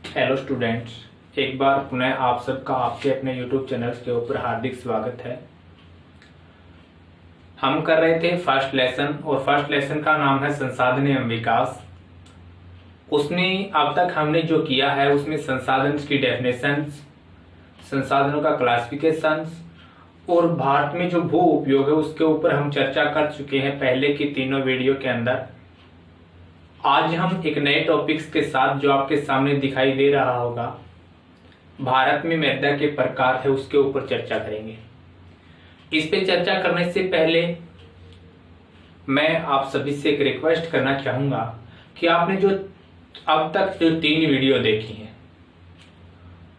Hello students, एक बार पुनः आप सबका आपके अपने यूट्यूब चैनल्स के ऊपर हार्दिक स्वागत है। हम कर रहे थे फर्स्ट लेसन और फर्स्ट लेसन का नाम है संसाधन एवं विकास। उसमें अब तक हमने जो किया है उसमें संसाधन की डेफिनेशंस, संसाधनों का क्लासिफिकेशंस और भारत में जो भू उपयोग है उसके ऊपर हम चर्चा कर चुके हैं पहले की तीनों वीडियो के अंदर। आज हम एक नए टॉपिक्स के साथ जो आपके सामने दिखाई दे रहा होगा, भारत में मृदा के प्रकार है, उसके ऊपर चर्चा करेंगे। इस पे चर्चा करने से पहले मैं आप सभी से एक रिक्वेस्ट करना चाहूंगा कि आपने जो अब तक जो 3 वीडियो देखी हैं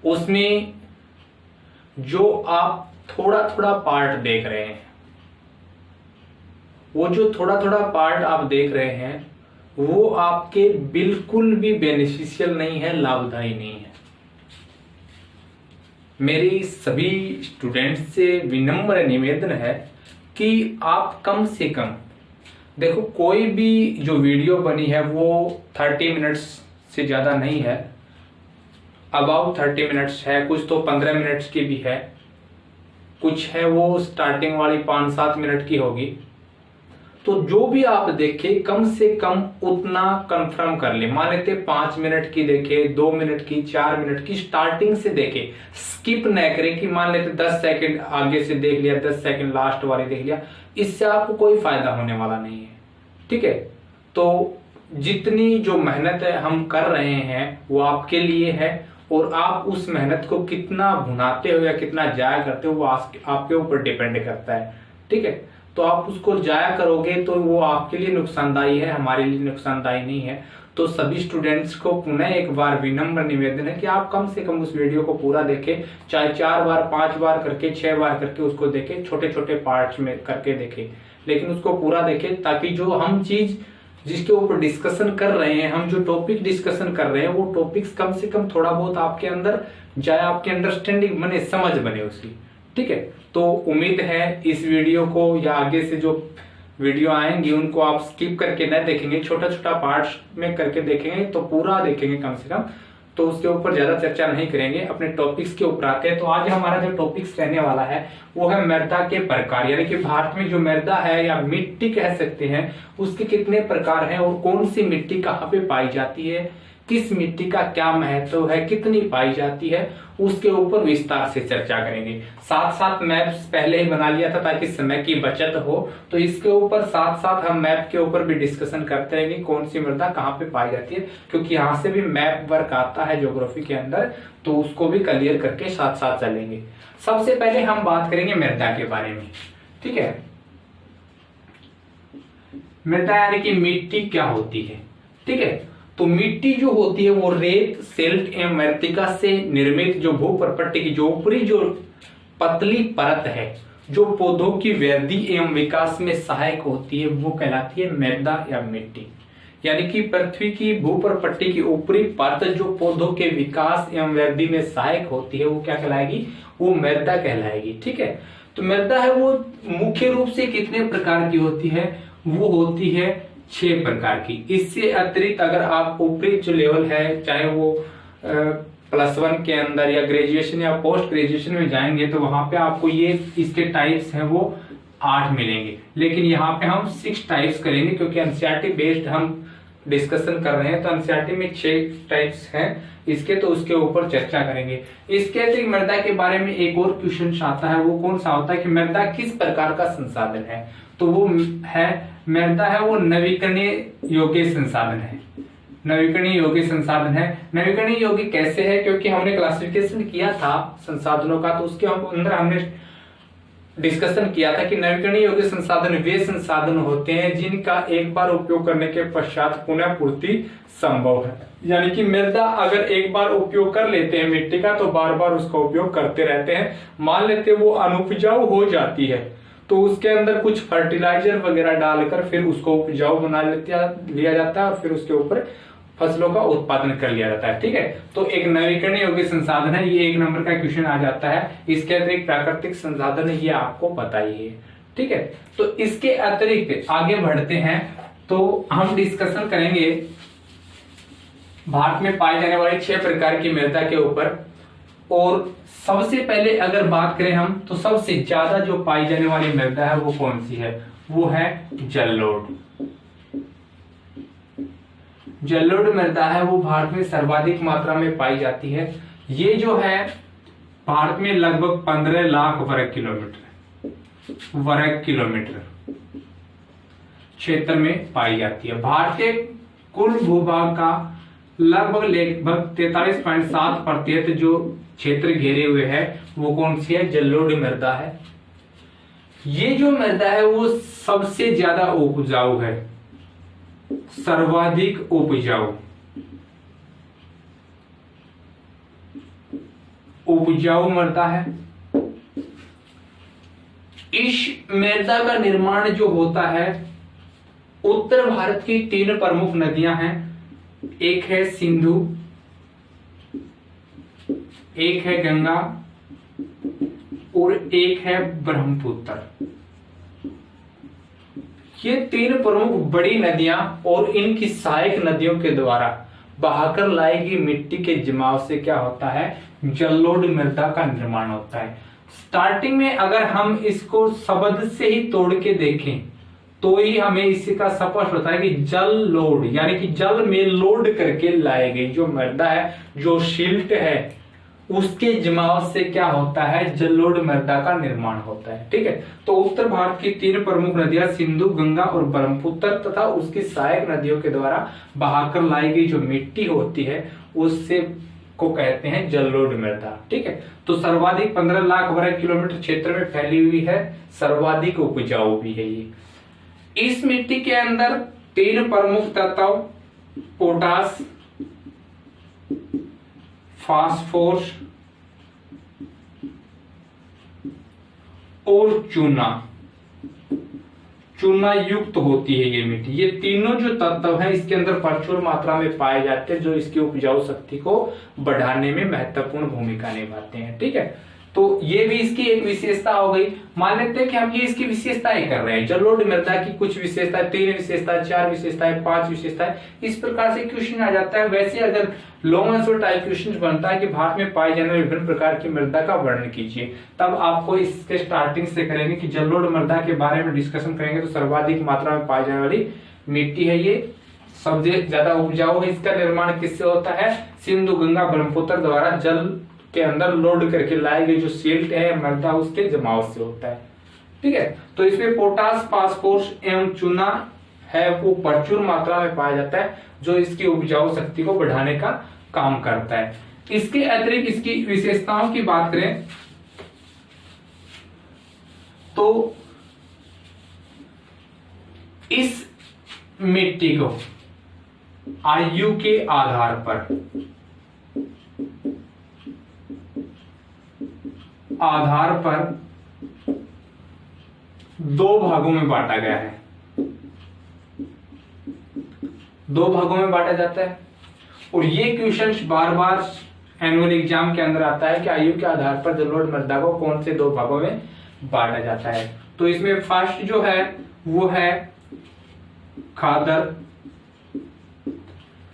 उसमें जो आप थोड़ा थोड़ा पार्ट देख रहे हैं, वो जो थोड़ा थोड़ा पार्ट आप देख रहे हैं वो आपके बिल्कुल भी बेनिफिशियल नहीं है, लाभदायी नहीं है। मेरी सभी स्टूडेंट्स से विनम्र निवेदन है कि आप कम से कम देखो, कोई भी जो वीडियो बनी है वो 30 मिनट्स से ज्यादा नहीं है, अबाउट 30 मिनट्स है, कुछ तो 15 मिनट्स की भी है, कुछ है वो स्टार्टिंग वाली 5-7 मिनट की होगी। तो जो भी आप देखे कम से कम उतना कंफर्म कर ले। मान लेते 5 मिनट की देखे, 2 मिनट की, 4 मिनट की, स्टार्टिंग से देखे, स्किप न करें कि मान लेते 10 सेकंड आगे से देख लिया, 10 सेकंड लास्ट वाली देख लिया, इससे आपको कोई फायदा होने वाला नहीं है। ठीक है, तो जितनी जो मेहनत है हम कर रहे हैं वो आपके लिए है, और आप उस मेहनत को कितना भुनाते हो या कितना जाया करते हो वो आपके ऊपर डिपेंड करता है। ठीक है, तो आप उसको जाया करोगे तो वो आपके लिए नुकसानदायी है, हमारे लिए नुकसानदायी नहीं है। तो सभी स्टूडेंट्स को पुनः एक बार विनम्र निवेदन है कि आप कम से कम उस वीडियो को पूरा देखें, चाहे 4 बार 5 बार करके 6 बार करके उसको देखें, छोटे छोटे पार्ट्स में करके देखें, लेकिन उसको पूरा देखें ताकि जो हम चीज जिसके ऊपर डिस्कशन कर रहे हैं, हम जो टॉपिक डिस्कशन कर रहे हैं वो टॉपिक्स कम से कम थोड़ा बहुत आपके अंदर जाए, आपकी अंडरस्टैंडिंग बने, समझ बने उसकी। ठीक है, तो उम्मीद है इस वीडियो को या आगे से जो वीडियो आएंगी उनको आप स्किप करके न देखेंगे, छोटा छोटा पार्ट्स में करके देखेंगे, तो पूरा देखेंगे कम से कम। तो उसके ऊपर ज्यादा चर्चा नहीं करेंगे, अपने टॉपिक्स के ऊपर आते हैं। तो आज हमारा जो टॉपिक्स रहने वाला है वो है मृदा के प्रकार, यानी कि भारत में जो मृदा है या मिट्टी कह सकते हैं उसके कितने प्रकार हैं और कौन सी मिट्टी कहाँ पे पाई जाती है, किस मिट्टी का क्या महत्व है, कितनी पाई जाती है, उसके ऊपर विस्तार से चर्चा करेंगे। साथ साथ मैप्स पहले ही बना लिया था ताकि समय की बचत हो, तो इसके ऊपर साथ साथ हम मैप के ऊपर भी डिस्कशन करते रहेंगे, कौन सी मृदा कहाँ पे पाई जाती है, क्योंकि यहाँ से भी मैप वर्क आता है ज्योग्राफी के अंदर, तो उसको भी क्लियर करके साथ साथ चलेंगे। सबसे पहले हम बात करेंगे मृदा के बारे में। ठीक है, मृदा यानी कि मिट्टी क्या होती है। ठीक है, तो मिट्टी जो होती है वो रेत, सिल्ट एवं मृत्तिका से निर्मित जो भूप्रपट्टी की जो ऊपरी जो पतली परत है, जो पौधों की वृद्धि एवं विकास में सहायक होती है, वो कहलाती है मृदा या मिट्टी। यानी कि पृथ्वी की भूप्रपट्टी की ऊपरी परत जो पौधों के विकास एवं वृद्धि में सहायक होती है वो क्या कहलाएगी, वो मृदा कहलाएगी। ठीक है, तो मृदा है वो मुख्य रूप से कितने प्रकार की होती है, वो होती है 6 प्रकार की। इससे अतिरिक्त अगर आप ऊपरी जो लेवल है, चाहे वो +1 के अंदर या ग्रेजुएशन या पोस्ट ग्रेजुएशन में जाएंगे, तो वहां पे आपको ये इसके टाइप्स हैं वो 8 मिलेंगे, लेकिन यहाँ पे हम 6 टाइप्स करेंगे क्योंकि एनसीईआरटी बेस्ड हम डिस्कशन कर रहे हैं। तो एनसीईआरटी में 6 टाइप्स हैं इसके, तो उसके ऊपर चर्चा करेंगे। इसके अतिरिक्त मृदा के बारे में एक और क्वेश्चन आता है, वो कौन सा होता है कि मृदा किस प्रकार का संसाधन है, तो वो है मृदा है वो नवीकरणीय योग्य संसाधन है। नवीकरणीय योग्य संसाधन है। नवीकरणीय योग्य कैसे है, क्योंकि हमने क्लासिफिकेशन किया था संसाधनों का, तो उसके अंदर हमने डिस्कशन किया था कि नवीकरणीय योग्य संसाधन वे संसाधन होते हैं जिनका एक बार उपयोग करने के पश्चात पुनः पूर्ति संभव है। यानी कि मृदा अगर एक बार उपयोग कर लेते हैं मिट्टी का, तो बार बार उसका उपयोग करते रहते हैं। मान लेते वो अनुपजाऊ हो जाती है तो उसके अंदर कुछ फर्टिलाइजर वगैरह डालकर फिर उसको उपजाऊ बना लिया जाता है और फिर उसके ऊपर फसलों का उत्पादन कर लिया जाता है। ठीक है, तो एक नवीकरणीय योग्य संसाधन है, ये 1 नंबर का क्वेश्चन आ जाता है। इसके अतिरिक्त प्राकृतिक संसाधन है, ये आपको पता ही है। ठीक है, तो इसके अतिरिक्त आगे बढ़ते हैं तो हम डिस्कशन करेंगे भारत में पाई जाने वाली 6 प्रकार की मृदा के ऊपर। और सबसे पहले अगर बात करें हम, तो सबसे ज्यादा जो पाई जाने वाली मृदा है वो कौन सी है? वो है जलोढ़। जलोढ़ मृदा है वो भारत में सर्वाधिक मात्रा में पाई जाती है। ये जो है भारत में लगभग 15 लाख वर्ग किलोमीटर क्षेत्र में पाई जाती है। भारतीय कुल भूभाग का लगभग 43.7% जो क्षेत्र घेरे हुए है वो कौन सी है? जलोढ़ मृदा है। ये जो मृदा है वो सबसे ज्यादा उपजाऊ है, सर्वाधिक उपजाऊ मृदा है। इस मृदा का निर्माण जो होता है, उत्तर भारत की 3 प्रमुख नदियां हैं। एक है सिंधु, एक है गंगा और एक है ब्रह्मपुत्र। ये 3 प्रमुख बड़ी नदियां और इनकी सहायक नदियों के द्वारा बहाकर लाई गई मिट्टी के जमाव से क्या होता है? जलोढ़ मृदा का निर्माण होता है। स्टार्टिंग में अगर हम इसको शब्द से ही तोड़ के देखें तो ही हमें इसका स्पष्ट होता है कि जल लोड, यानी कि जल में लोड करके लाई गई जो मृदा है, जो शिल्ट है, उसके जमाव से क्या होता है? जलोढ़ मृदा का निर्माण होता है। ठीक है, तो उत्तर भारत की 3 प्रमुख नदियां सिंधु, गंगा और ब्रह्मपुत्र तथा उसकी सहायक नदियों के द्वारा बहाकर लाई गई जो मिट्टी होती है उससे को कहते हैं जलोढ़ मृदा। ठीक है, तो सर्वाधिक 15 लाख वर्ग किलोमीटर क्षेत्र में फैली हुई है, सर्वाधिक उपजाऊ भी है ये। इस मिट्टी के अंदर 3 प्रमुख तत्व पोटास, फास्फोरस और चूना युक्त होती है ये मिट्टी। ये तीनों जो तत्व हैं इसके अंदर प्रचुर मात्रा में पाए जाते हैं, जो इसकी उपजाऊ शक्ति को बढ़ाने में महत्वपूर्ण भूमिका निभाते हैं। ठीक है, तो ये भी इसकी एक विशेषता हो गई। मान लेते हैं कि हम ये इसकी विशेषताएं कर रहे हैं, जलोढ़ मृदा की कुछ विशेषताएं, 3 विशेषताएं, 4 विशेषताएं, 5 विशेषताएं, इस प्रकार से क्वेश्चन आ जाता है। वैसे अगर लॉन्ग आंसर टाइप क्वेश्चन बनता है कि भारत में पाई जाने वाली विभिन्न प्रकार की मृदा का वर्णन कीजिए, तब आपको इसके स्टार्टिंग से करेंगे कि जलोढ़ मृदा के बारे में डिस्कशन करेंगे। तो सर्वाधिक मात्रा में पाई जाने वाली मिट्टी है ये, सबसे ज्यादा उपजाऊ है। इसका निर्माण किससे होता है? सिंधु, गंगा, ब्रह्मपुत्र द्वारा जल के अंदर लोड करके लाई गई जो सिल्ट है मृदा, उसके जमाव से होता है। ठीक है, तो इसमें पोटास, फास्फोरस एवं चूना है वो प्रचुर मात्रा में पाया जाता है, जो इसकी उपजाऊ शक्ति को बढ़ाने का काम करता है। इसके अतिरिक्त इसकी विशेषताओं की बात करें तो इस मिट्टी को आयु के आधार पर दो भागों में बांटा गया है। 2 भागों में बांटा जाता है और ये क्वेश्चन बार बार एनुअल एग्जाम के अंदर आता है कि आयु के आधार पर जलोढ़ मृदा को कौन से 2 भागों में बांटा जाता है। तो इसमें फर्स्ट जो है वो है खादर,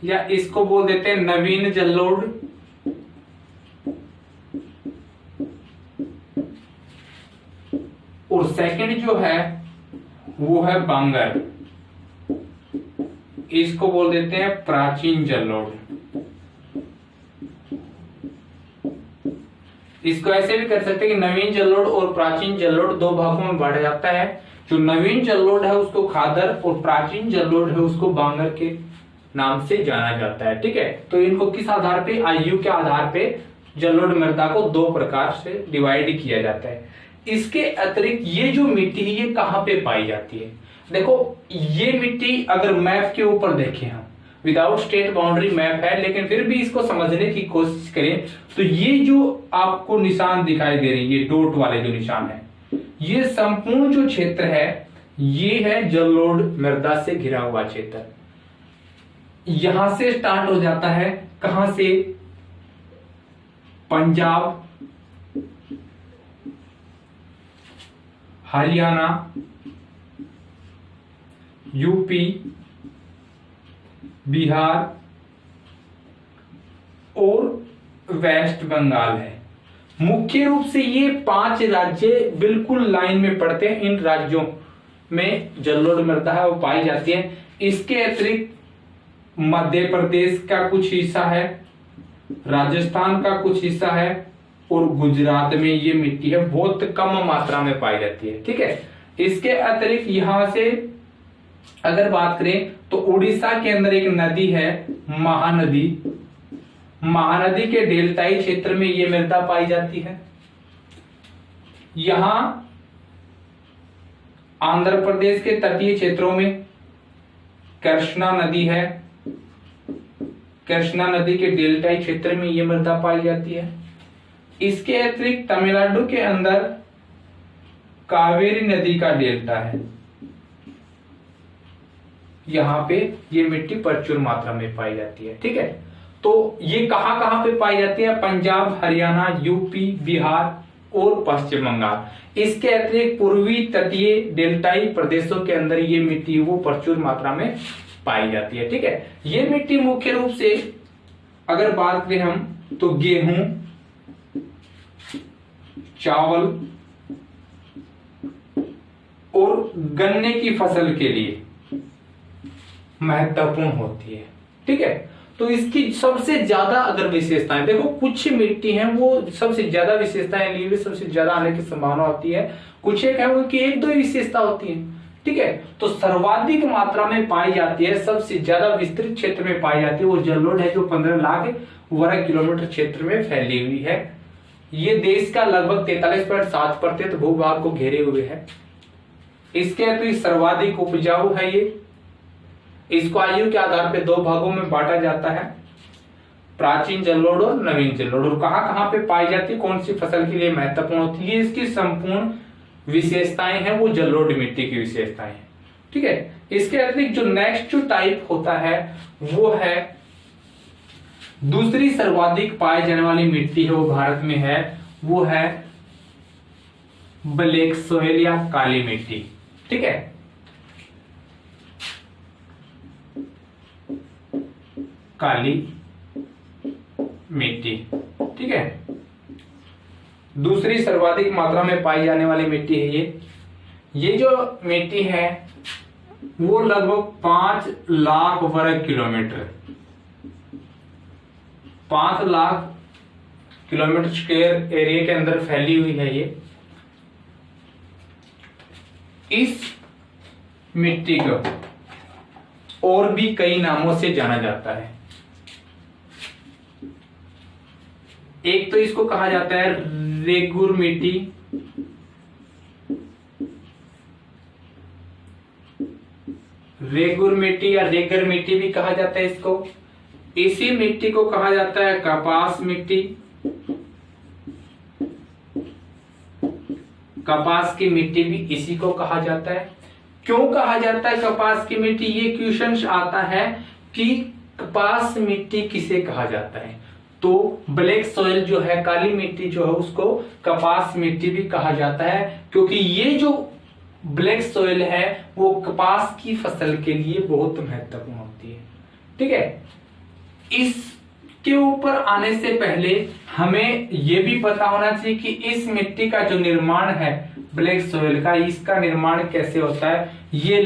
या इसको बोल देते हैं नवीन जलोढ़, और सेकंड जो है वो है बांगर, इसको बोल देते हैं प्राचीन जलोढ़। इसको ऐसे भी कर सकते हैं कि नवीन जलोढ़ और प्राचीन जलोढ़ 2 भागों में बांटा जाता है। जो नवीन जलोढ़ है उसको खादर और प्राचीन जलोढ़ है उसको बांगर के नाम से जाना जाता है। ठीक है, तो इनको किस आधार पे? आयु के आधार पे जलोढ़ मृदा को 2 प्रकार से डिवाइड किया जाता है। इसके अतिरिक्त ये जो मिट्टी है ये कहां पे पाई जाती है? देखो, ये मिट्टी अगर मैप के ऊपर देखें हम, विदाउट स्टेट बाउंड्री मैप है, लेकिन फिर भी इसको समझने की कोशिश करें तो ये जो आपको निशान दिखाई दे रही है, ये डॉट वाले जो निशान है, ये संपूर्ण जो क्षेत्र है ये है जलोढ़ मृदा से घिरा हुआ क्षेत्र। यहां से स्टार्ट हो जाता है, कहां से? पंजाब, हरियाणा, यूपी, बिहार, और वेस्ट बंगाल है। मुख्य रूप से ये 5 राज्य बिल्कुल लाइन में पड़ते हैं। इन राज्यों में जलोढ़ मृदा है वो पाई जाती है। इसके अतिरिक्त मध्य प्रदेश का कुछ हिस्सा है, राजस्थान का कुछ हिस्सा है और गुजरात में ये मिट्टी है बहुत कम मात्रा में पाई जाती है। ठीक है, इसके अतिरिक्त यहां से अगर बात करें तो उड़ीसा के अंदर एक नदी है महानदी। महानदी के डेल्टाई क्षेत्र में ये मृदा पाई जाती है। यहां आंध्र प्रदेश के तटीय क्षेत्रों में कृष्णा नदी है। कृष्णा नदी के डेल्टाई क्षेत्र में ये मृदा पाई जाती है। इसके अतिरिक्त तमिलनाडु के अंदर कावेरी नदी का डेल्टा है, यहां पे ये मिट्टी प्रचुर मात्रा में पाई जाती है। ठीक है, तो ये कहां कहां पे पाई जाती है? पंजाब, हरियाणा, यूपी, बिहार और पश्चिम बंगाल। इसके अतिरिक्त पूर्वी तटीय डेल्टाई प्रदेशों के अंदर ये मिट्टी वो प्रचुर मात्रा में पाई जाती है। ठीक है, ये मिट्टी मुख्य रूप से अगर बात करें हम तो गेहूं, चावल और गन्ने की फसल के लिए महत्वपूर्ण होती है। ठीक है, तो इसकी सबसे ज्यादा अगर विशेषताएं देखो, कुछ मिट्टी है वो सबसे ज्यादा विशेषताएं लिए हुए सबसे ज्यादा आने की संभावना होती है, कुछ एक है उनकी 1-2 विशेषता होती है। ठीक है, तो सर्वाधिक मात्रा में पाई जाती है, सबसे ज्यादा विस्तृत क्षेत्र में पाई जाती है वो जलोढ़ है, जो 15 लाख वर्ग किलोमीटर क्षेत्र में फैली हुई है। ये देश का लगभग 43.7% भूभाग को घेरे हुए है। इसके अतिरिक्त सर्वाधिक उपजाऊ है ये। इसको आयु के आधार पर 2 भागों में बांटा जाता है, प्राचीन जलोढ़ और नवीन जलोढ़। और कहां कहां पे पाई जाती है, कौन सी फसल के लिए महत्वपूर्ण होती है, इसकी संपूर्ण विशेषताएं हैं वो जलोढ़ मिट्टी की विशेषताएं हैं। ठीक है, इसके अतिरिक्त जो नेक्स्ट जो टाइप होता है वो है दूसरी सर्वाधिक पाए जाने वाली मिट्टी है वो भारत में है, वो है ब्लैक सोइल या काली मिट्टी। ठीक है, काली मिट्टी। ठीक है, दूसरी सर्वाधिक मात्रा में पाई जाने वाली मिट्टी है ये जो मिट्टी है वो लगभग 5 लाख वर्ग kilometre 5 lakh kilometre square area के अंदर फैली हुई है ये। इस मिट्टी को और भी कई नामों से जाना जाता है। एक तो इसको कहा जाता है रेगुर मिट्टी, रेगुर मिट्टी या रेगर मिट्टी भी कहा जाता है इसको। इसी मिट्टी को कहा जाता है कपास मिट्टी। कपास की मिट्टी भी इसी को कहा जाता है। क्यों कहा जाता है कपास की मिट्टी? ये क्वेश्चन आता है कि कपास मिट्टी किसे कहा जाता है, तो ब्लैक सॉइल जो है, काली मिट्टी जो है उसको कपास मिट्टी भी कहा जाता है, क्योंकि ये जो ब्लैक सॉइल है वो कपास की फसल के लिए बहुत महत्वपूर्ण होती है। ठीक है, इसके ऊपर आने से पहले हमें यह भी पता होना चाहिए कि इस मिट्टी का जो निर्माण है ब्लैक सॉइल का, इसका निर्माण कैसे होता है। ये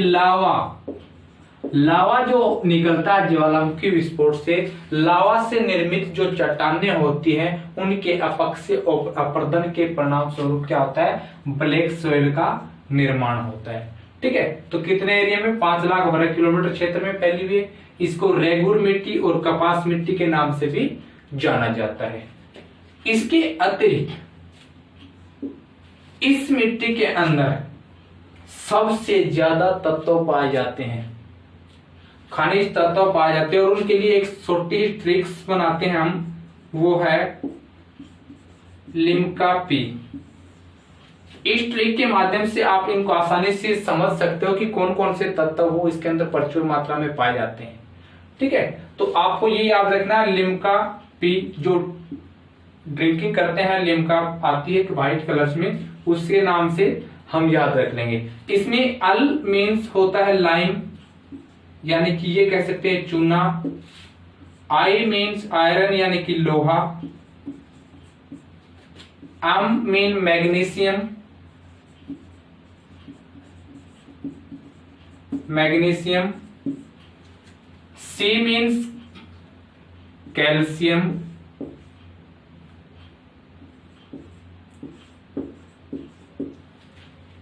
लावा जो निकलता है ज्वालामुखी विस्फोट से, लावा से निर्मित जो चट्टानें होती हैं उनके अपक्षय और अपर्दन के परिणाम स्वरूप क्या होता है, ब्लैक सॉइल का निर्माण होता है। ठीक है, तो कितने एरिया में? 5 लाख वर्ग किलोमीटर क्षेत्र में फैली हुई है। इसको रेगुर मिट्टी और कपास मिट्टी के नाम से भी जाना जाता है। इसके अतिरिक्त इस मिट्टी के अंदर सबसे ज्यादा तत्व पाए जाते हैं, खनिज तत्व पाए जाते हैं, और उनके लिए एक छोटी ट्रिक्स बनाते हैं हम, वो है लिम्का पी। इस ट्रिक के माध्यम से आप इनको आसानी से समझ सकते हो कि कौन कौन से तत्व वो इसके अंदर प्रचुर मात्रा में पाए जाते हैं। ठीक है, तो आपको ये याद रखना है लिम्का पी, जो ड्रिंकिंग करते हैं लिम्का आती है व्हाइट कलर्स में, उसके नाम से हम याद रख लेंगे। इसमें अल मीन्स होता है लाइम, यानी कि ये कह सकते हैं चूना, आई मीन्स आयरन यानी कि लोहा, M mean magnesium, magnesium, C means calcium,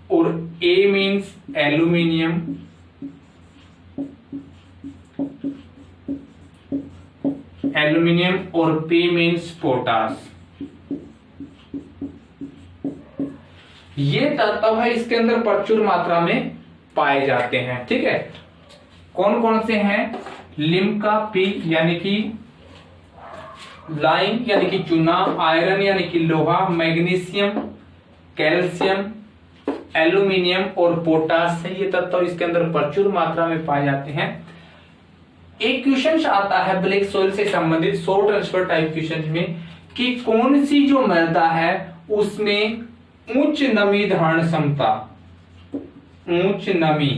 और ए मीन्स एल्यूमिनियम, एल्यूमिनियम, और पी मीन्स पोटास। ये तत्व है इसके अंदर प्रचुर मात्रा में पाए जाते हैं। ठीक है, कौन कौन से हैं? लिम्का, पी यानी कि लाइम यानी कि चूना, आयरन यानी कि लोहा, मैग्नीशियम, कैल्शियम, एल्यूमिनियम और पोटास है। ये तत्व इसके अंदर प्रचुर मात्रा में पाए जाते हैं। एक क्वेश्चन आता है ब्लैक सोइल से संबंधित शॉर्ट आंसर टाइप क्वेश्चन में कि कौन सी जो मृदा है उसमें उच्च नमी धारण क्षमता, उच्च नमी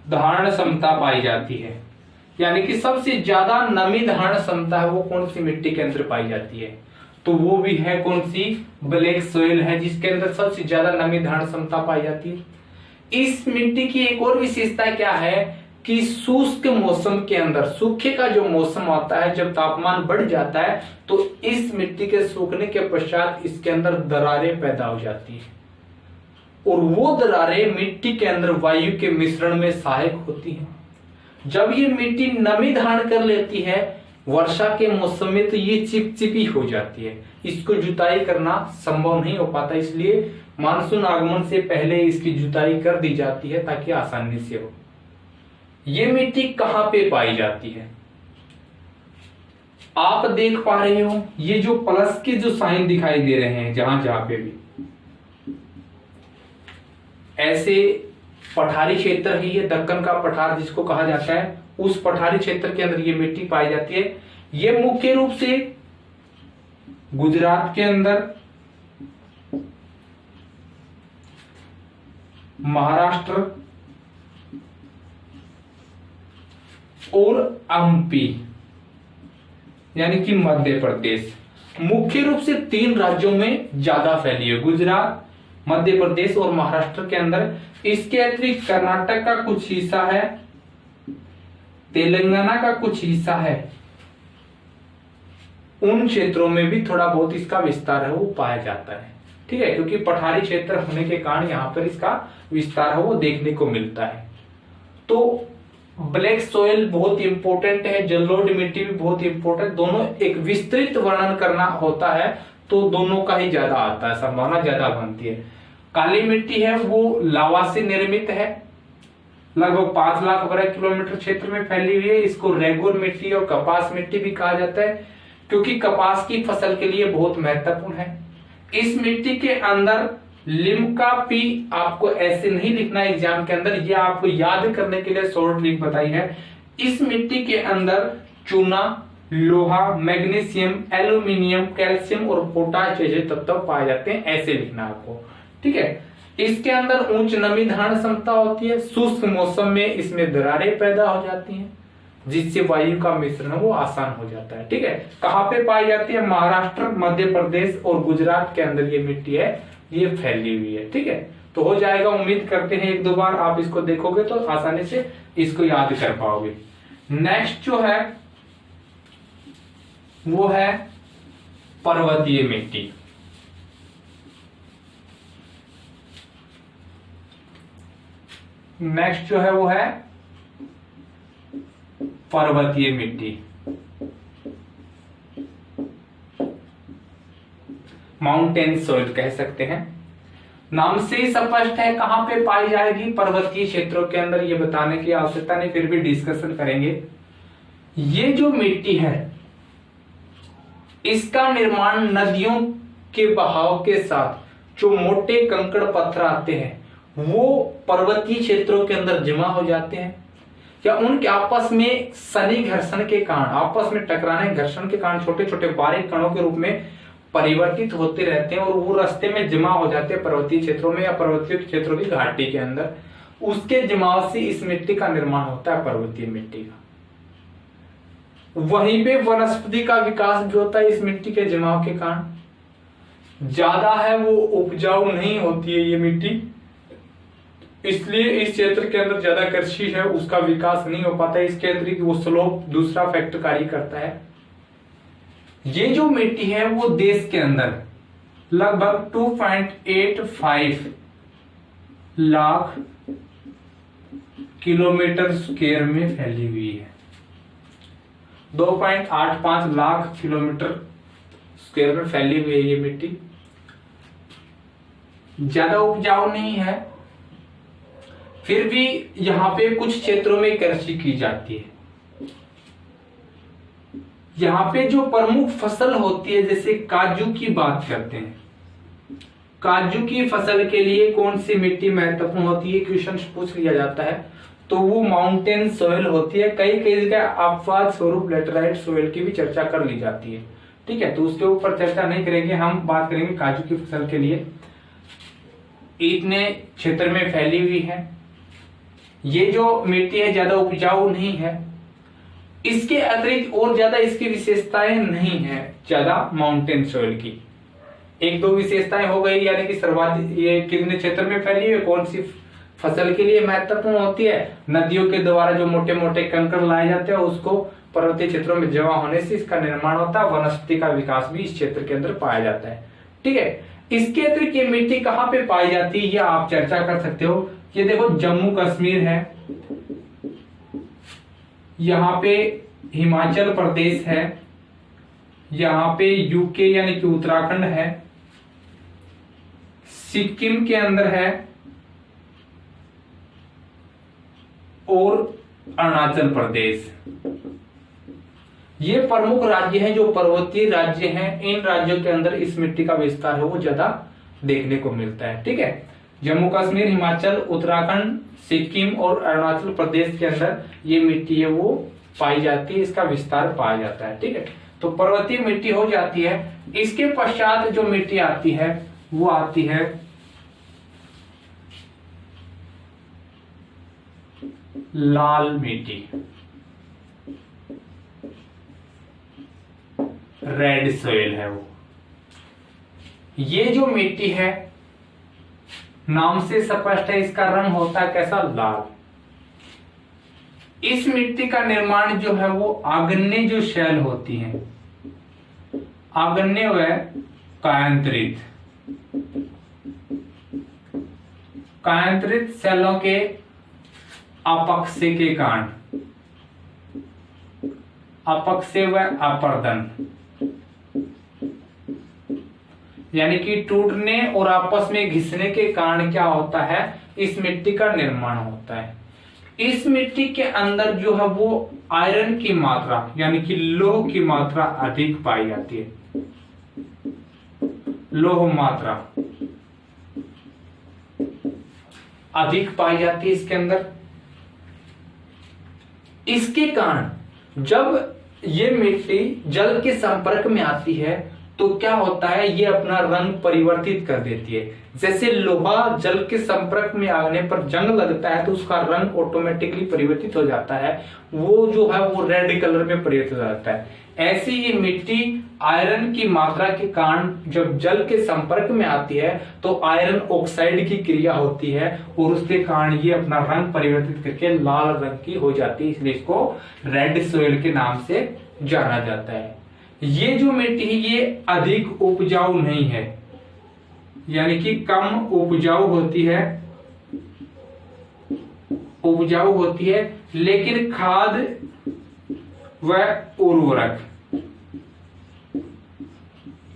धारण क्षमता पाई जाती है, यानी कि सबसे ज्यादा नमी धारण क्षमता है वो कौन सी मिट्टी के अंदर पाई जाती है? तो वो भी है कौन सी? ब्लैक सोइल है, जिसके अंदर सबसे ज्यादा नमी धारण क्षमता पाई जाती है। इस मिट्टी की एक और विशेषता क्या है कि शुष्क मौसम के अंदर, सूखे का जो मौसम आता है, जब तापमान बढ़ जाता है तो इस मिट्टी के सूखने के पश्चात इसके अंदर दरारें पैदा हो जाती है, और वो दरारें मिट्टी के अंदर वायु के मिश्रण में सहायक होती हैं। जब ये मिट्टी नमी धारण कर लेती है वर्षा के मौसम में तो ये चिपचिपी हो जाती है, इसको जुताई करना संभव नहीं हो पाता, इसलिए मानसून आगमन से पहले इसकी जुताई कर दी जाती है ताकि आसानी से हो। ये मिट्टी कहां पे पाई जाती है? आप देख पा रहे हो ये जो प्लस के जो साइन दिखाई दे रहे हैं, जहां जहां पे भी ऐसे पठारी क्षेत्र है, ये दक्कन का पठार जिसको कहा जाता है, उस पठारी क्षेत्र के अंदर ये मिट्टी पाई जाती है। ये मुख्य रूप से गुजरात के अंदर, महाराष्ट्र और एमपी यानी कि मध्य प्रदेश, मुख्य रूप से 3 राज्यों में ज्यादा फैली है, गुजरात, मध्य प्रदेश और महाराष्ट्र के अंदर। इसके अतिरिक्त कर्नाटक का कुछ हिस्सा है, तेलंगाना का कुछ हिस्सा है, उन क्षेत्रों में भी थोड़ा बहुत इसका विस्तार है वो पाया जाता है। ठीक है, क्योंकि पठारी क्षेत्र होने के कारण यहाँ पर इसका विस्तार है वो देखने को मिलता है। तो ब्लैक सोइल बहुत इंपॉर्टेंट है, जलोढ़ मिट्टी भी बहुत इंपॉर्टेंट, दोनों एक विस्तृत वर्णन करना होता है तो दोनों का ही ज्यादा आता है, संभावना ज्यादा बनती है। काली मिट्टी है वो लावा से निर्मित है, लगभग 5 लाख वर्ग किलोमीटर क्षेत्र में फैली हुई है। इसको रेगुर मिट्टी और कपास मिट्टी भी कहा जाता है, क्योंकि कपास की फसल के लिए बहुत महत्वपूर्ण है। इस मिट्टी के अंदर लिम्का पी आपको ऐसे नहीं लिखना एग्जाम के अंदर, यह आपको याद करने के लिए शॉर्ट ट्रिक बताई है। इस मिट्टी के अंदर चूना, लोहा, मैग्नीशियम, एल्यूमिनियम, कैल्शियम और पोटाश जैसे तत्व पाए जाते हैं, ऐसे लिखना आपको। ठीक है, इसके अंदर उच्च नमी धारण क्षमता होती है, शुष्क मौसम में इसमें दरारें पैदा हो जाती हैं जिससे वायु का मिश्रण वो आसान हो जाता है। ठीक है, कहाँ पे पाई जाती है? महाराष्ट्र, मध्य प्रदेश और गुजरात के अंदर ये मिट्टी है, ये फैली हुई है। ठीक है, तो हो जाएगा, उम्मीद करते हैं 1-2 बार आप इसको देखोगे तो आसानी से इसको याद कर पाओगे। नेक्स्ट जो है वो है पर्वतीय मिट्टी। नेक्स्ट जो है वो है पर्वतीय मिट्टी, माउंटेन सॉइल कह सकते हैं। नाम से ही स्पष्ट है कहां पे पाई जाएगी, पर्वतीय क्षेत्रों के अंदर, ये बताने की आवश्यकता नहीं, फिर भी डिस्कशन करेंगे। ये जो मिट्टी है इसका निर्माण नदियों के बहाव के साथ जो मोटे कंकड़ पत्थर आते हैं वो पर्वतीय क्षेत्रों के अंदर जमा हो जाते हैं, या उनके आपस में सनी घर्षण के कारण, आपस में टकराने घर्षण के कारण छोटे छोटे बारीक कणों के रूप में परिवर्तित होते रहते हैं और वो रास्ते में जमा हो जाते हैं पर्वतीय क्षेत्रों में या पर्वतीय क्षेत्रों की घाटी के अंदर। उसके जमाव से इस मिट्टी का निर्माण होता है, पर्वतीय मिट्टी का। वहीं पे वनस्पति का विकास भी होता है इस मिट्टी के जमाव के कारण। ज्यादा है वो उपजाऊ नहीं होती है ये मिट्टी, इसलिए इस क्षेत्र के अंदर ज्यादा कृषि है उसका विकास नहीं हो पाता। इसके अतिरिक्त वो स्लोप दूसरा फैक्टर कार्य करता है। ये जो मिट्टी है वो देश के अंदर लगभग 2.85 लाख किलोमीटर स्क्वायर में फैली हुई है। 2.85 लाख किलोमीटर स्क्वायर में फैली हुई है ये मिट्टी। ज्यादा उपजाऊ नहीं है, फिर भी यहाँ पे कुछ क्षेत्रों में कृषि की जाती है। यहाँ पे जो प्रमुख फसल होती है, जैसे काजू की बात करते हैं, काजू की फसल के लिए कौन सी मिट्टी महत्वपूर्ण होती है, क्वेश्चन पूछ लिया जाता है, तो वो माउंटेन सोइल होती है। कई कई जगह अपवाद स्वरूप लेटराइट सोइल की भी चर्चा कर ली जाती है। ठीक है, तो उसके ऊपर चर्चा नहीं करेंगे, हम बात करेंगे काजू की फसल के लिए इतने क्षेत्र में फैली हुई है। ये जो मिट्टी है ज्यादा उपजाऊ नहीं है, इसके अतिरिक्त और ज्यादा इसकी विशेषताएं नहीं है ज्यादा माउंटेन सोइल की। एक दो विशेषताएं हो गई, यानी कि सर्वाधिक ये कितने क्षेत्र में फैली हुई है, कौन सी फसल के लिए महत्वपूर्ण होती है, नदियों के द्वारा जो मोटे मोटे कंकड़ लाए जाते हैं उसको पर्वतीय क्षेत्रों में जमा होने से इसका निर्माण होता है। वनस्पति का विकास भी इस क्षेत्र के अंदर पाया जाता है। ठीक है, इसके अतिरिक्त ये मिट्टी कहाँ पे पाई जाती है, यह आप चर्चा कर सकते हो। ये देखो जम्मू कश्मीर है, यहाँ पे हिमाचल प्रदेश है, यहाँ पे यूके यानी कि उत्तराखंड है, सिक्किम के अंदर है और अरुणाचल प्रदेश। ये प्रमुख राज्य हैं जो पर्वतीय राज्य हैं। इन राज्यों के अंदर इस मिट्टी का विस्तार है वो ज्यादा देखने को मिलता है। ठीक है, जम्मू कश्मीर, हिमाचल, उत्तराखंड, सिक्किम और अरुणाचल प्रदेश के अंदर ये मिट्टी है वो पाई जाती है, इसका विस्तार पाया जाता है। ठीक है, तो पर्वतीय मिट्टी हो जाती है। इसके पश्चात जो मिट्टी आती है वो आती है लाल मिट्टी, रेड सोइल है वो। ये जो मिट्टी है नाम से स्पष्ट है, इसका रंग होता है कैसा, लाल। इस मिट्टी का निर्माण जो है वो आग्नेय जो शैल होती हैं, आग्नेय व कायांतरित शैलों के अपक्षय के कारण, अपक्षय व अपर्दन यानी कि टूटने और आपस में घिसने के कारण क्या होता है, इस मिट्टी का निर्माण होता है। इस मिट्टी के अंदर जो है वो आयरन की मात्रा यानी कि लोह की मात्रा अधिक पाई जाती है। लोह मात्रा अधिक पाई जाती है इसके अंदर। इसके कारण जब ये मिट्टी जल के संपर्क में आती है तो क्या होता है, ये अपना रंग परिवर्तित कर देती है। जैसे लोहा जल के संपर्क में आने पर जंग लगता है तो उसका रंग ऑटोमेटिकली परिवर्तित हो जाता है, वो जो है वो रेड कलर में परिवर्तित हो जाता है। ऐसी ये मिट्टी आयरन की मात्रा के कारण जब जल के संपर्क में आती है तो आयरन ऑक्साइड की क्रिया होती है और उसके कारण ये अपना रंग परिवर्तित करके लाल रंग की हो जाती है, इसलिए इसको रेड सोइल के नाम से जाना जाता है। ये जो मिट्टी है ये अधिक उपजाऊ नहीं है, यानी कि कम उपजाऊ होती है, लेकिन खाद व उर्वरक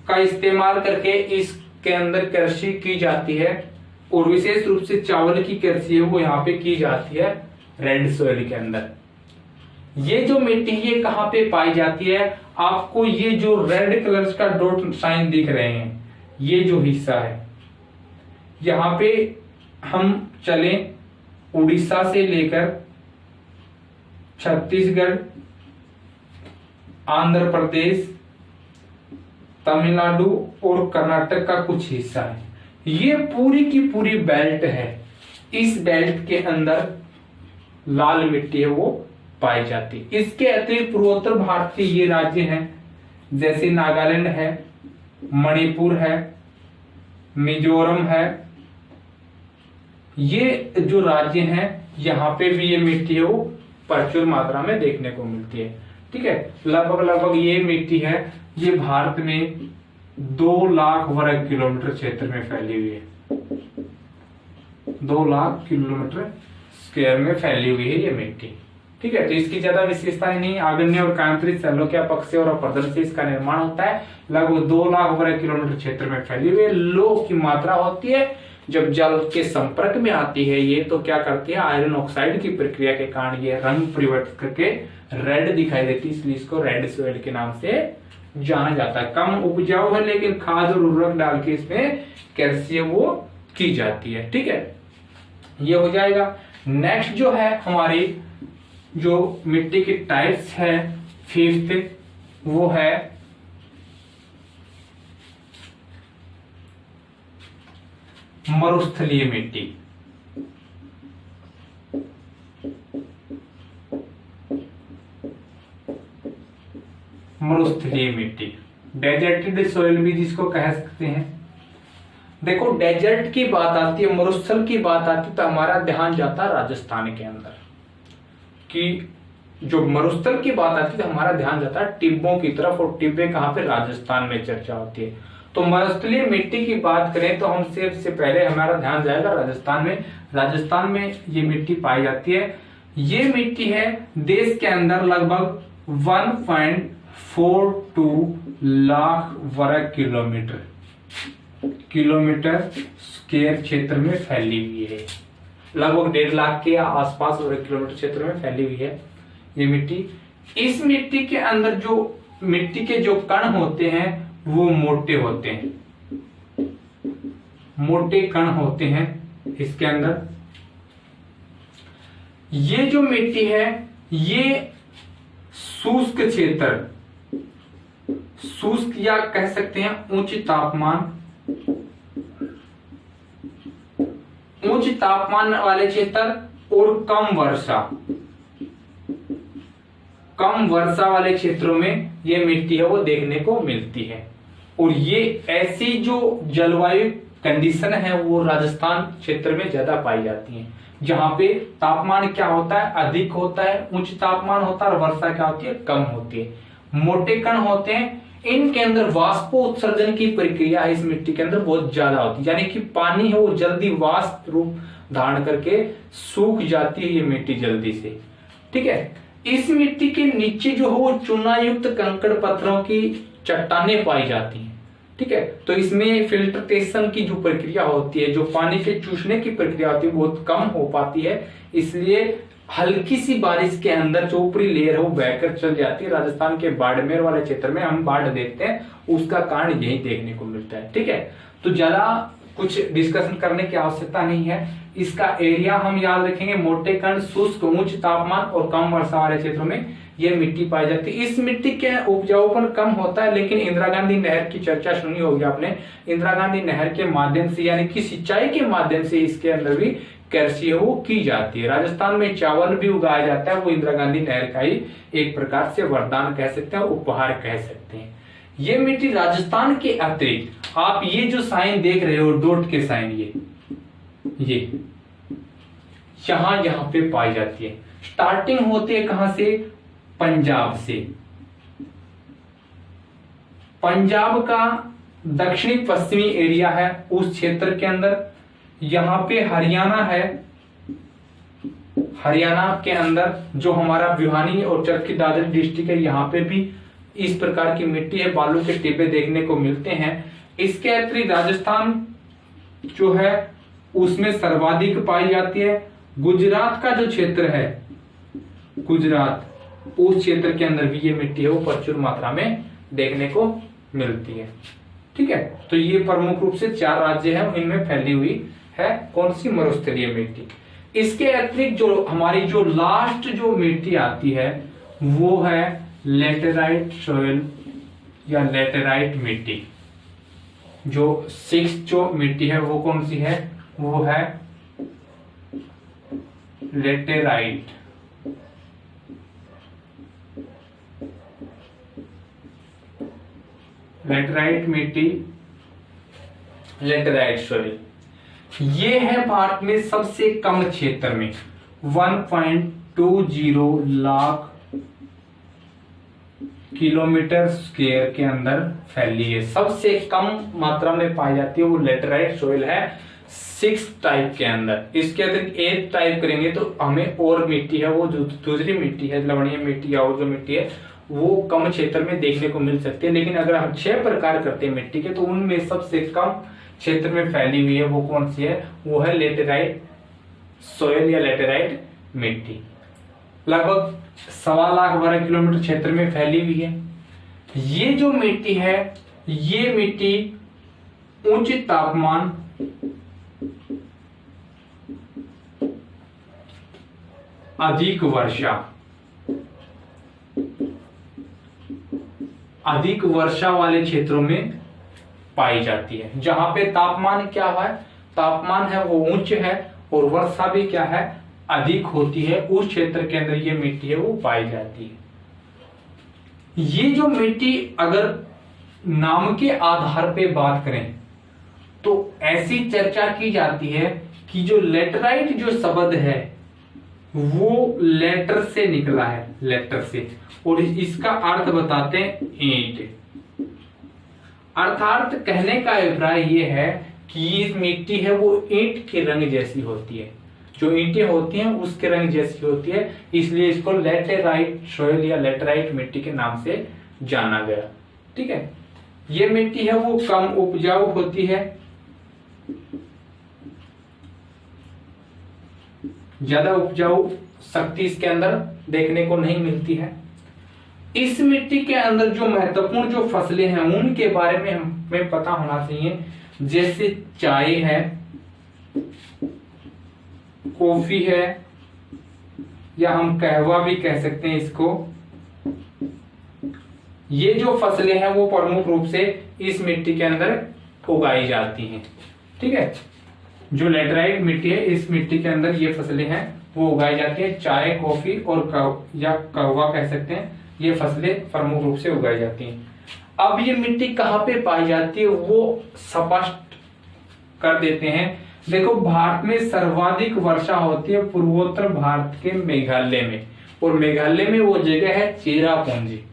का इस्तेमाल करके इसके अंदर कृषि की जाती है और विशेष रूप से चावल की कृषि है वो यहाँ पे की जाती है रेड सोइल के अंदर। ये जो मिट्टी ये कहाँ पे पाई जाती है, आपको ये जो रेड कलर का डॉट साइन दिख रहे हैं, ये जो हिस्सा है, यहाँ पे हम चले उड़ीसा से लेकर छत्तीसगढ़, आंध्र प्रदेश, तमिलनाडु और कर्नाटक का कुछ हिस्सा है। ये पूरी की पूरी बेल्ट है। इस बेल्ट के अंदर लाल मिट्टी है वो पाई जाती है। इसके अतिरिक्त पूर्वोत्तर भारत के ये राज्य हैं जैसे नागालैंड है, मणिपुर है, मिजोरम है, ये जो राज्य हैं यहाँ पे भी ये मिट्टी है वो प्रचुर मात्रा में देखने को मिलती है। ठीक है, लगभग ये मिट्टी है ये भारत में 2 लाख वर्ग किलोमीटर क्षेत्र में फैली हुई है। 2 लाख किलोमीटर स्क्वायर में फैली हुई है ये मिट्टी। ठीक है, तो इसकी ज्यादा विशेषताएं नहीं, आग्नेय और कांतरित शैलों के अपक्ष से और अपरदन से इसका निर्माण होता है। लगभग 2 लाख वर्ग किलोमीटर क्षेत्र में फैली हुई है। लौह की मात्रा होती है जब जल के संपर्क में आती है ये, तो क्या करती है, आयरन ऑक्साइड की प्रक्रिया के कारण ये रंग परिवर्तित करके रेड दिखाई देती है, इसलिए इसको रेड सॉइल के नाम से जाना जाता है। कम उपजाऊ है लेकिन खाद और उर्वरक डाल के इसमें कैल्शियम वो की जाती है। ठीक है, ये हो जाएगा। नेक्स्ट जो है हमारी जो मिट्टी की टाइप्स है, 5th वो है मरुस्थलीय मिट्टी। मरुस्थलीय मिट्टी, डेजर्टेड सॉइल भी जिसको कह सकते हैं। देखो, डेजर्ट की बात आती है, मरुस्थल की बात आती है तो हमारा ध्यान जाता है राजस्थान के अंदर, कि जो मरुस्थल की बात आती है तो हमारा ध्यान जाता है टिब्बों की तरफ, और टिब्बे कहां पे, राजस्थान में चर्चा होती है। तो मरुस्थलीय मिट्टी की बात करें तो हम सबसे पहले हमारा ध्यान जाएगा राजस्थान में। राजस्थान में ये मिट्टी पाई जाती है। ये मिट्टी है देश के अंदर लगभग 1.42 लाख वर्ग किलोमीटर स्क्वायर क्षेत्र में फैली हुई है। लगभग 1.5 लाख के आसपास वर्ग किलोमीटर क्षेत्र में फैली हुई है ये मिट्टी। इस मिट्टी के अंदर जो मिट्टी के जो कण होते हैं वो मोटे होते हैं, मोटे कण होते हैं इसके अंदर। ये जो मिट्टी है ये शुष्क क्षेत्र, शुष्क या कह सकते हैं उच्च तापमान वाले क्षेत्र और कम वर्षा वाले क्षेत्रों में ये मिट्टी है वो देखने को मिलती है। और ये ऐसी जो जलवायु कंडीशन है वो राजस्थान क्षेत्र में ज्यादा पाई जाती है, जहां पे तापमान क्या होता है, अधिक होता है, उच्च तापमान होता है, और वर्षा क्या होती है, कम होती है। मोटे कण होते हैं, इनके अंदर वाष्पोत्सर्जन की प्रक्रिया इस मिट्टी के अंदर बहुत ज्यादा होती है, यानी कि पानी है वो जल्दी वाष्प रूप धारण करके सूख जाती है ये मिट्टी जल्दी से। ठीक है, इस मिट्टी के नीचे जो है वो चूनायुक्त कंकड़ पत्थरों की चट्टानें पाई जाती हैं। ठीक है, तो इसमें फिल्ट्रेशन की जो प्रक्रिया होती है, जो पानी के चूसने की प्रक्रिया होती है, बहुत कम हो पाती है, इसलिए हल्की सी बारिश के अंदर जो ऊपरी लेयर है वो बहकर चल जाती है। राजस्थान के बाड़मेर वाले क्षेत्र में हम बाढ़ देखते हैं, उसका कारण यही देखने को मिलता है। ठीक है, तो ज्यादा कुछ डिस्कशन करने की आवश्यकता नहीं है। इसका एरिया हम याद रखेंगे, मोटे कण, शुष्क, उच्च तापमान और कम वर्षा वाले क्षेत्रों में यह मिट्टी पाई जाती है। इस मिट्टी के उपजाऊपन कम होता है, लेकिन इंदिरा गांधी नहर की चर्चा सुनी होगी आपने। इंदिरा गांधी नहर के माध्यम से यानी कि सिंचाई के माध्यम से इसके अंदर भी कृषि वो की जाती है। राजस्थान में चावल भी उगाया जाता है, वो इंदिरा गांधी नहर का ही एक प्रकार से वरदान कह सकते हैं, उपहार कह सकते हैं। ये मिट्टी राजस्थान के अतिरिक्त आप ये जो साइन देख रहे हो, डॉट के साइन, ये यहां पे पाई जाती है। स्टार्टिंग होती है कहां से, पंजाब से। पंजाब का दक्षिणी पश्चिमी एरिया है उस क्षेत्र के अंदर। यहां पे हरियाणा है, हरियाणा के अंदर जो हमारा भिवानी और चरखी दादरी डिस्ट्रिक्ट है, यहां पे भी इस प्रकार की मिट्टी है, बालू के टिब्बे देखने को मिलते हैं। इसके अतिरिक्त राजस्थान जो है उसमें सर्वाधिक पाई जाती है। गुजरात का जो क्षेत्र है, गुजरात, उस क्षेत्र के अंदर भी ये मिट्टी है वो प्रचुर मात्रा में देखने को मिलती है। ठीक है, तो ये प्रमुख रूप से 4 राज्य हैं, इनमें फैली हुई है कौन सी, मरुस्थलीय मिट्टी। इसके अतिरिक्त जो हमारी जो लास्ट जो मिट्टी आती है वो है लेटेराइट सॉइल या लेटेराइट मिट्टी। जो 6th जो मिट्टी है वो कौन सी है, वो है लेटेराइट। लेटराइट मिट्टी, लेटराइट सॉइल, ये है भारत में सबसे कम क्षेत्र में 1.20 लाख किलोमीटर स्क्वायर के अंदर फैली है। सबसे कम मात्रा में पाई जाती है वो लेटराइट सॉइल है 6 टाइप के अंदर। इसके अतिरिक्त 8 टाइप करेंगे तो हमें और मिट्टी है, वो जो दूसरी मिट्टी है, लवणीय मिट्टी और जो मिट्टी है वो कम क्षेत्र में देखने को मिल सकती है। लेकिन अगर हम 6 प्रकार करते हैं मिट्टी के तो उनमें सबसे कम क्षेत्र में फैली हुई है वो कौन सी है? वो है लेटेराइट सॉइल या लेटेराइट मिट्टी। लगभग 1.25 लाख वर्ग किलोमीटर क्षेत्र में फैली हुई है। ये जो मिट्टी है, ये मिट्टी उच्च तापमान, अधिक वर्षा वाले क्षेत्रों में पाई जाती है। जहां पे तापमान क्या है, तापमान है वो उच्च है और वर्षा भी क्या है, अधिक होती है, उस क्षेत्र के अंदर ये मिट्टी है वो पाई जाती है। ये जो मिट्टी अगर नाम के आधार पे बात करें तो ऐसी चर्चा की जाती है कि जो लेटराइट जो शब्द है वो लेटर से निकला है, लेटर से, और इसका अर्थ बताते हैं ईंट। अर्थात कहने का अभिप्राय ये है कि इस मिट्टी है वो ईंट के रंग जैसी होती है, जो ईंटें होती हैं उसके रंग जैसी होती है, इसलिए इसको लेटेराइट सॉइल या लेटेराइट मिट्टी के नाम से जाना गया। ठीक है, ये मिट्टी है वो कम उपजाऊ होती है, ज्यादा उपजाऊ शक्ति इसके अंदर देखने को नहीं मिलती है। इस मिट्टी के अंदर जो महत्वपूर्ण जो फसलें हैं उनके बारे में हमें पता होना चाहिए, जैसे चाय है, कॉफी है, या हम कहवा भी कह सकते हैं इसको। ये जो फसलें हैं वो प्रमुख रूप से इस मिट्टी के अंदर उगाई जाती हैं। ठीक है, जो लेटराइट मिट्टी है इस मिट्टी के अंदर ये फसलें हैं वो उगाई जाती है। चाय, कॉफी और या कहवा कह सकते हैं, ये फसलें प्रमुख रूप से उगाई जाती हैं। अब ये मिट्टी कहाँ पे पाई जाती है वो स्पष्ट कर देते हैं। देखो, भारत में सर्वाधिक वर्षा होती है पूर्वोत्तर भारत के मेघालय में, और मेघालय में वो जगह है चेरापूंजी।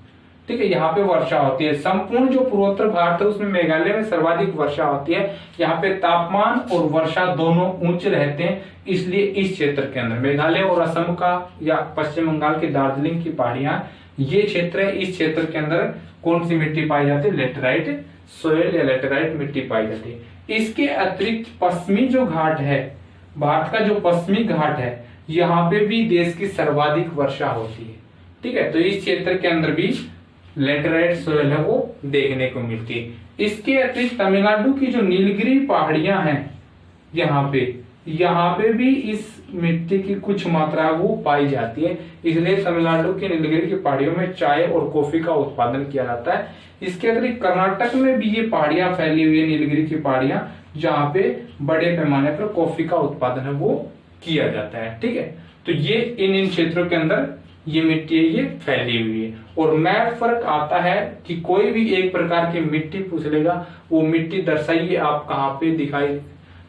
ठीक है, यहाँ पे वर्षा होती है। संपूर्ण जो पूर्वोत्तर भारत है उसमें मेघालय में सर्वाधिक वर्षा होती है। यहाँ पे तापमान और वर्षा दोनों उच्च रहते हैं, इसलिए इस क्षेत्र के अंदर मेघालय और असम का या पश्चिम बंगाल की दार्जिलिंग की पहाड़ियां, ये क्षेत्र है। इस क्षेत्र के अंदर कौन सी मिट्टी पाई जाती है? लेटेराइट सॉइल या लेटेराइट मिट्टी पाई जाती है। इसके अतिरिक्त पश्चिमी जो घाट है, भारत का जो पश्चिमी घाट है, यहाँ पे भी देश की सर्वाधिक वर्षा होती है। ठीक है, तो इस क्षेत्र के अंदर भी लेटेराइट सॉइल है वो देखने को मिलती है। इसके अतिरिक्त तमिलनाडु की जो नीलगिरी पहाड़ियां हैं, यहाँ पे भी इस मिट्टी की कुछ मात्रा वो पाई जाती है, इसलिए तमिलनाडु की नीलगिरी की पहाड़ियों में चाय और कॉफी का उत्पादन किया जाता है। इसके अतिरिक्त कर्नाटक में भी ये पहाड़ियां फैली हुई है, नीलगिरी की पहाड़ियां, जहाँ पे बड़े पैमाने पर कॉफी का उत्पादन है वो किया जाता है। ठीक है, तो ये इन क्षेत्रों के अंदर ये मिट्टी है ये फैली हुई है। और मैप फर्क आता है कि कोई भी एक प्रकार की मिट्टी पूछ लेगा, वो मिट्टी दर्शाइए आप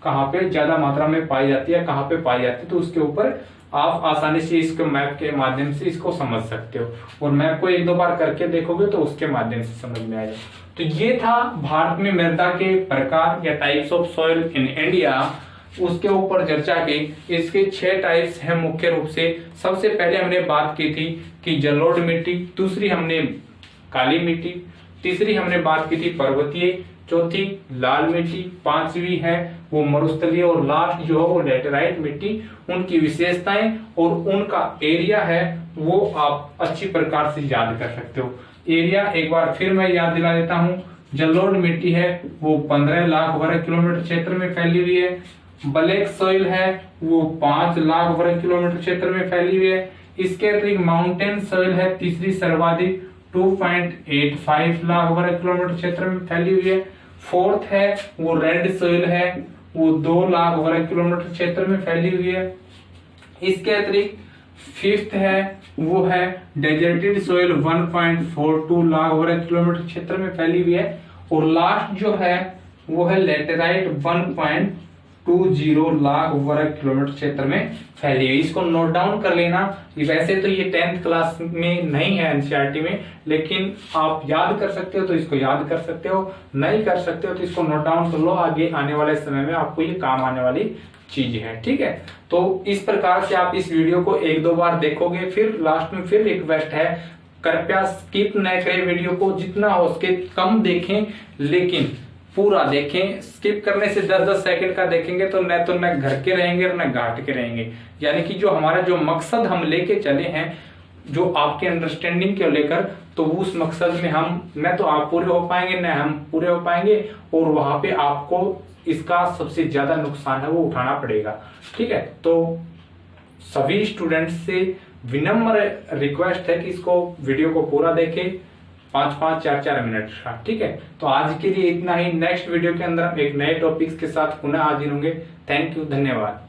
कहाँ पे ज्यादा मात्रा में पाई जाती है, कहाँ पे पाई जाती है, तो उसके ऊपर आप आसानी से इसको मैप के माध्यम से इसको समझ सकते हो। और मैप को 1-2 बार करके देखोगे तो उसके माध्यम से समझ में आएगा। तो ये था भारत में मृदा के प्रकार या types of soil in India, उसके ऊपर चर्चा की। इसके 6 टाइप्स हैं मुख्य रूप से। सबसे पहले हमने बात की थी कि जलोढ़ मिट्टी, दूसरी हमने काली मिट्टी, तीसरी हमने बात की थी पर्वतीय, चौथी लाल मिट्टी, 5वीं है वो मरुस्थलीय, और लास्ट जो है वो लेटेराइट मिट्टी। उनकी विशेषताएं और उनका एरिया है वो आप अच्छी प्रकार से याद कर सकते हो। एरिया एक बार फिर मैं याद दिला देता हूँ। जलोढ़ मिट्टी है वो 15 लाख वर्ग किलोमीटर क्षेत्र में फैली हुई है। ब्लैक सॉइल है वो 5 लाख वर्ग किलोमीटर क्षेत्र में फैली हुई है। इसके अतिरिक्त माउंटेन सॉइल है तीसरी सर्वाधिक, 2.85 लाख वर्ग किलोमीटर क्षेत्र में फैली हुई है। फोर्थ है वो रेड सॉइल है वो 2 लाख वर्ग किलोमीटर क्षेत्र में फैली हुई है। इसके अतिरिक्त फिफ्थ है वो है डेजर्टेड सॉइल, 1.42 लाख वर्ग किलोमीटर क्षेत्र में फैली हुई है। और लास्ट जो है वो है लेटेराइट 1.20 लाख वर्ग किलोमीटर क्षेत्र में फैली हुई। इसको नोट डाउन कर लेना। वैसे तो ये 10th क्लास में नहीं है एनसीईआरटी में, लेकिन आप याद कर सकते हो तो इसको याद कर सकते हो, नहीं कर सकते हो तो इसको नोट डाउन कर लो। आगे आने वाले समय में आपको ये काम आने वाली चीज है, ठीक है। तो इस प्रकार से आप इस वीडियो को 1-2 बार देखोगे। फिर लास्ट में फिर रिक्वेस्ट है, कृपया स्किप न करें वीडियो को, जितना हो सके कम देखें लेकिन पूरा देखें। स्किप करने से 10-10 सेकंड का देखेंगे तो न घर के रहेंगे और न घाट के रहेंगे। यानी कि जो हमारा जो मकसद हम लेके चले हैं, जो आपके अंडरस्टैंडिंग को लेकर, तो उस मकसद में हम न तो आप पूरे हो पाएंगे न हम पूरे हो पाएंगे, और वहां पे आपको इसका सबसे ज्यादा नुकसान है वो उठाना पड़ेगा, ठीक है। तो सभी स्टूडेंट्स से विनम्र रिक्वेस्ट है कि इसको वीडियो को पूरा देखें, 5-5, 4-4 मिनट का, ठीक है। तो आज के लिए इतना ही। नेक्स्ट वीडियो के अंदर हम एक नए टॉपिक्स के साथ पुनः हाजिर होंगे। थैंक यू, धन्यवाद।